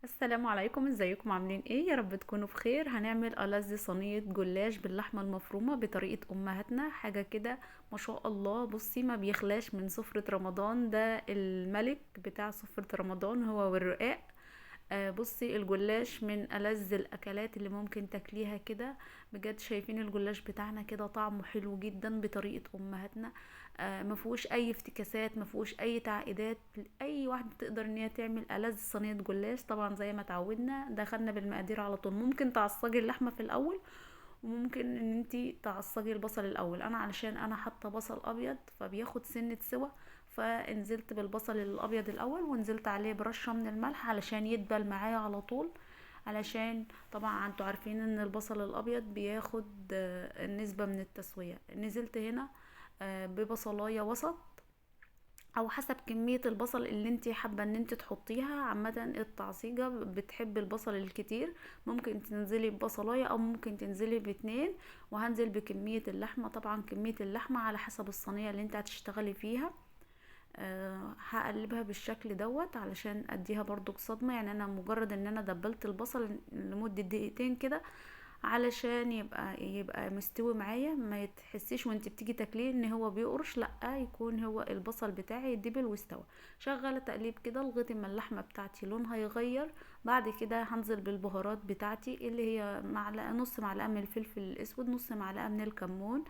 السلام عليكم، ازيكم عاملين ايه؟ يا رب تكونوا بخير. هنعمل ألذ صينية جلاش باللحمة المفرومة بطريقة امهاتنا، حاجة كده ما شاء الله. بصي، ما بيخلاش من سفرة رمضان، ده الملك بتاع سفرة رمضان هو والرقاق. بصي، الجلاش من ألذ الأكلات اللي ممكن تاكليها كده. بجد شايفين الجلاش بتاعنا كده طعمه حلو جدا بطريقة أمهاتنا. مفهوش أي افتكاسات، مفهوش أي تعقيدات. أي واحدة تقدر إن هي تعمل ألذ صينية جلاش. طبعا زي ما تعودنا دخلنا بالمقادير على طول. ممكن تعصجي اللحمة في الأول، وممكن ان انتي تعصجي البصل الاول. انا علشان انا حاطه بصل ابيض فبياخد سنه سوا، فنزلت بالبصل الابيض الاول ونزلت عليه برشه من الملح علشان يدبل معايا على طول. علشان طبعا انتوا عارفين ان البصل الابيض بياخد نسبه من التسويه. نزلت هنا ببصلايه وسط، او حسب كمية البصل اللي انتي حابة ان انتي تحطيها. عامة التعصيجة بتحب البصل الكتير، ممكن تنزلي ببصلاية او ممكن تنزلي باتنين. وهنزل بكمية اللحمة، طبعا كمية اللحمة على حسب الصينية اللي انت هتشتغلي فيها. هقلبها بالشكل دوت علشان اديها برضو صدمة. يعني انا مجرد ان انا دبلت البصل لمدة دقيقتين كده علشان يبقى مستوي معايا، ما تحسيش وانت بتيجي تاكليه ان هو بيقرش، لا، يكون هو البصل بتاعي دبل واستوى. شغاله تقليب كده لغايه ما اللحمه بتاعتي لونها يغير. بعد كده هنزل بالبهارات بتاعتي اللي هي معلقه، نص معلقه من الفلفل الاسود، نص معلقه من الكمون،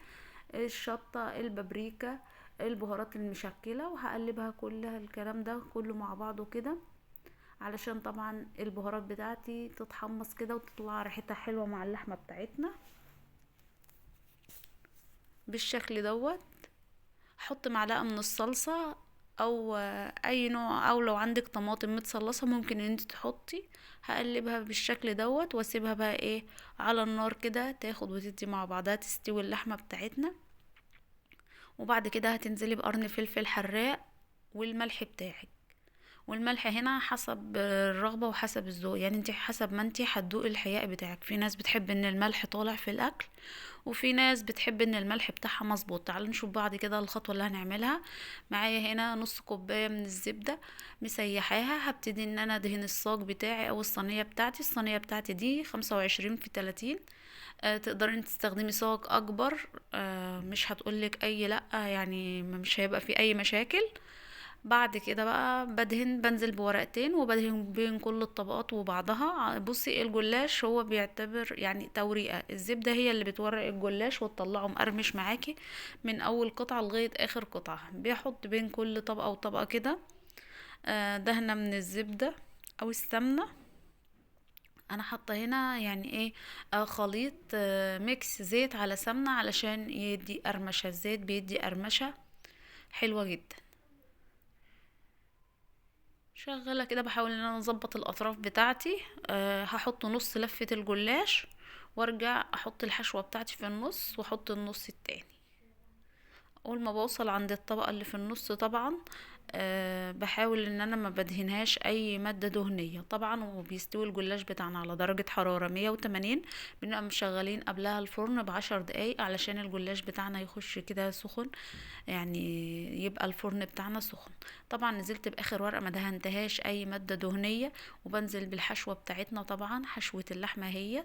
الشطه، البابريكا، البهارات المشكله. وهقلبها كلها الكلام ده كله مع بعضه كده علشان طبعا البهارات بتاعتي تتحمص كده وتطلع ريحتها حلوة مع اللحمة بتاعتنا بالشكل دوت. حط معلقة من الصلصة او اي نوع، او لو عندك طماطم متصلصة ممكن ان انت تحطي. هقلبها بالشكل دوت واسيبها بقى ايه على النار كده تاخد وتدي مع بعضها تستوي اللحمة بتاعتنا. وبعد كده هتنزلي بقرن فلفل حراق والملح بتاعك. والملح هنا حسب الرغبة وحسب الذوق، يعني انت حسب ما انت هتدوقي الحياء بتاعك. في ناس بتحب ان الملح طالع في الاكل، وفي ناس بتحب ان الملح بتاعها مظبوط. تعالوا نشوف بعد كده الخطوة اللي هنعملها. معايا هنا نص كوباية من الزبدة مسيحاها. هبتدي ان انا ادهن الصاج بتاعي او الصينية بتاعتي. الصينية بتاعتي دي 25 في 30. تقدري انت تستخدمي صاج اكبر، مش هتقولك اي لا، يعني مش هيبقى في اي مشاكل. بعد كده بقى بنزل بورقتين وبدهن بين كل الطبقات وبعضها. بصي، الجلاش هو بيعتبر يعني توريقة. الزبدة هي اللي بتورق الجلاش وتطلعه مقرمش معاكي من اول قطعة لغاية اخر قطعة. بيحط بين كل طبقة وطبقة كده دهنة من الزبدة او السمنة. انا حاطه هنا يعني ايه، خليط ميكس زيت على سمنة علشان يدي قرمشة. الزيت بيدي قرمشة حلوة جدا. شغالة كده بحاول ان انا اظبط الاطراف بتاعتي. هحط نص لفة الجلاش وارجع احط الحشوة بتاعتي في النص واحط النص التاني. اول ما بوصل عند الطبقة اللي في النص طبعا بحاول ان انا ما بدهنهاش اي مادة دهنية طبعا. وبيستوي الجلاش بتاعنا على درجة حرارة 180. بنبقى مشغلين قبلها الفرن ب10 دقايق علشان الجلاش بتاعنا يخش كده سخن، يعني يبقى الفرن بتاعنا سخن. طبعا نزلت باخر ورقة ما دهنتهاش اي مادة دهنية، وبنزل بالحشوة بتاعتنا طبعا حشوة اللحمة هي،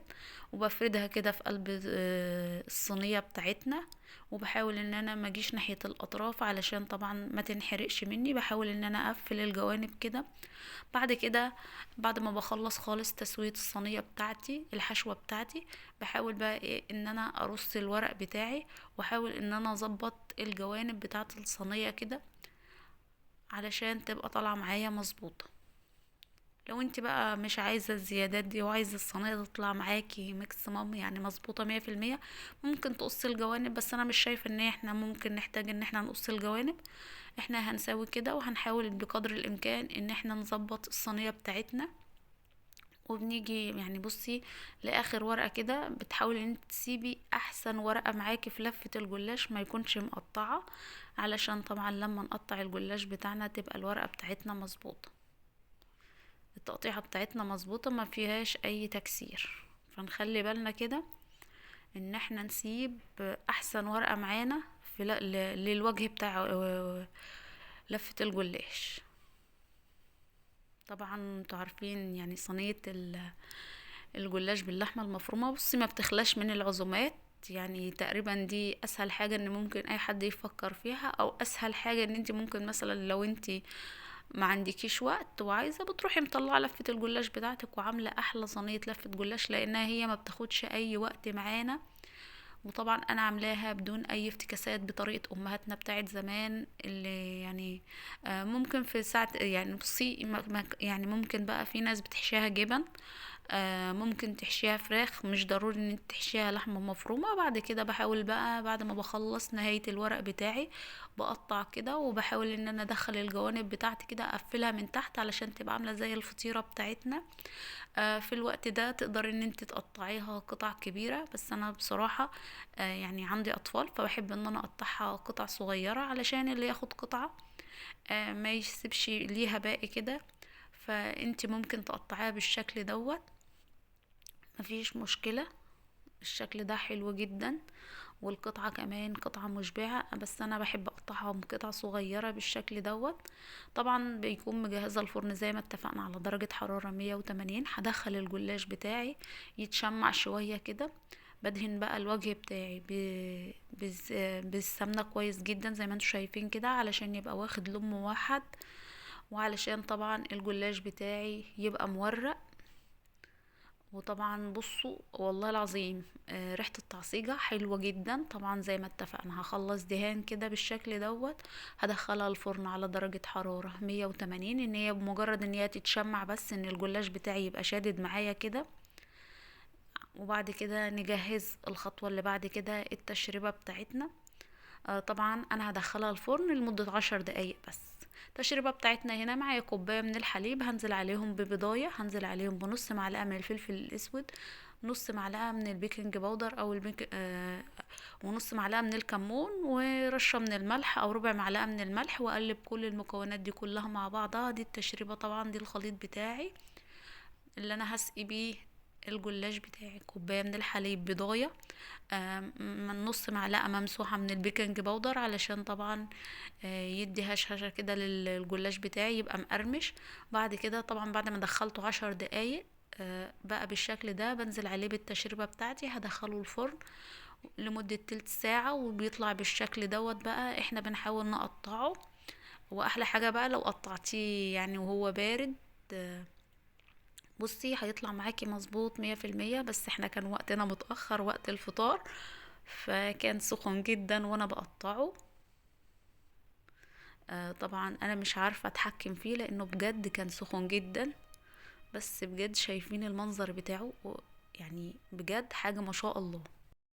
وبفردها كده في قلب الصينية بتاعتنا. وبحاول ان انا ما اجيش ناحية الاطراف علشان طبعا ما تنحرقش مني. بحاول ان انا اقفل الجوانب كده. بعد كده بعد ما بخلص خالص تسوية الصينية بتاعتي الحشوة بتاعتي، بحاول بقى ايه ان انا ارص الورق بتاعي واحاول ان انا اظبط الجوانب بتاعت الصينية كده علشان تبقى طالعة معايا مظبوطة. لو انت بقى مش عايزة الزيادات دي وعايزة الصينية تطلع معاكي ماكسيمم يعني مظبوطة 100%، ممكن تقصي الجوانب. بس انا مش شايفة ان احنا ممكن نحتاج ان احنا نقص الجوانب. احنا هنسوي كده وهنحاول بقدر الامكان ان احنا نظبط الصينية بتاعتنا. وبنيجي يعني بصي لاخر ورقة كده بتحاولي ان انت تسيبي احسن ورقة معاكي في لفة الجلاش ما يكونش مقطعة، علشان طبعا لما نقطع الجلاش بتاعنا تبقى الورقة بتاعتنا مظبوطة، التقطيعة بتاعتنا مظبوطة ما فيهاش اي تكسير. فنخلي بالنا كده ان احنا نسيب احسن ورقة معانا في للوجه بتاع لفة الجلاش. طبعا انتوا عارفين يعني صينية الجلاش باللحمة المفرومة، بصي ما بتخلاش من العزومات. يعني تقريبا دي اسهل حاجة ان ممكن اي حد يفكر فيها، او اسهل حاجة ان انت ممكن مثلا لو انت ما عندكيش وقت وعايزة بتروحي مطلعة لفة الجلاش بتاعتك وعاملة احلى صينية لفة جلاش، لانها هي ما بتاخدش اي وقت معانا. وطبعا انا عاملاها بدون اي افتكاسات بطريقه امهاتنا بتاعت زمان اللي يعني ممكن في ساعه يعني بصي يعني ممكن بقى في ناس بتحشيها جبن، ممكن تحشيها فراخ، مش ضروري ان انت تحشيها لحمه مفرومه. بعد كده بحاول بقى بعد ما بخلص نهايه الورق بتاعي بقطع كده، وبحاول ان انا ادخل الجوانب بتاعتي كده اقفلها من تحت علشان تبقى عامله زي الفطيره بتاعتنا. في الوقت ده تقدر ان انت تقطعيها قطع كبيرة، بس انا بصراحة يعني عندي اطفال فبحب ان انا اقطعها قطع صغيرة علشان اللي ياخد قطعة ما يسيبش ليها باقي كده. فانت ممكن تقطعيها بالشكل دوت، مفيش مشكلة. الشكل ده حلو جدا، والقطعة كمان قطعة مشبعة، بس انا بحب اقطعها قطع صغيرة بالشكل دوت. طبعا بيكون مجهزة الفرن زي ما اتفقنا على درجة حرارة 180. هدخل الجلاش بتاعي يتشمع شوية كده. بدهن بقى الوجه بتاعي بالسمنة كويس جدا زي ما انتوا شايفين كده، علشان يبقى واخد لون موحد، وعلشان طبعا الجلاش بتاعي يبقى مورق. وطبعا بصوا والله العظيم ريحة التعصيجة حلوة جدا. طبعا زي ما اتفقنا هخلص دهان كده بالشكل دوت، هدخلها الفرن على درجة حرارة 180، ان هي بمجرد ان هي تتشمع بس ان الجلاش بتاعي يبقى شادد معايا كده. وبعد كده نجهز الخطوة اللي بعد كده، التشريبة بتاعتنا. طبعا انا هدخلها الفرن لمدة 10 دقايق بس. التشريبة بتاعتنا هنا معايا كوباية من الحليب، هنزل عليهم ببضاية، هنزل عليهم بنص معلقة من الفلفل الاسود، نص معلقة من البيكنج باودر او ونص معلقة من الكمون، ورشة من الملح او ربع معلقة من الملح، واقلب كل المكونات دي كلها مع بعضها. دي التشريبة طبعا، دي الخليط بتاعي اللي انا هسقي بيه الجلاش بتاعي. كوباية من الحليب، بضاية، من نص معلقة ممسوحة من البيكنج باودر علشان طبعا يدي هشاشة كده للجلاش بتاعي يبقى مقرمش. بعد كده طبعا بعد ما دخلته 10 دقايق بقى بالشكل ده، بنزل عليه بالتشريبة بتاعتي، هدخله الفرن لمدة تلت ساعة وبيطلع بالشكل دوت. بقى احنا بنحاول نقطعه، واحلى حاجة بقى لو قطعتيه يعني وهو بارد بصي هيطلع معاكي مظبوط 100%. بس احنا كان وقتنا متأخر، وقت الفطار، فكان سخن جدا وانا بقطعه. طبعا انا مش عارفة اتحكم فيه لانه بجد كان سخن جدا. بس بجد شايفين المنظر بتاعه يعني بجد حاجة ما شاء الله.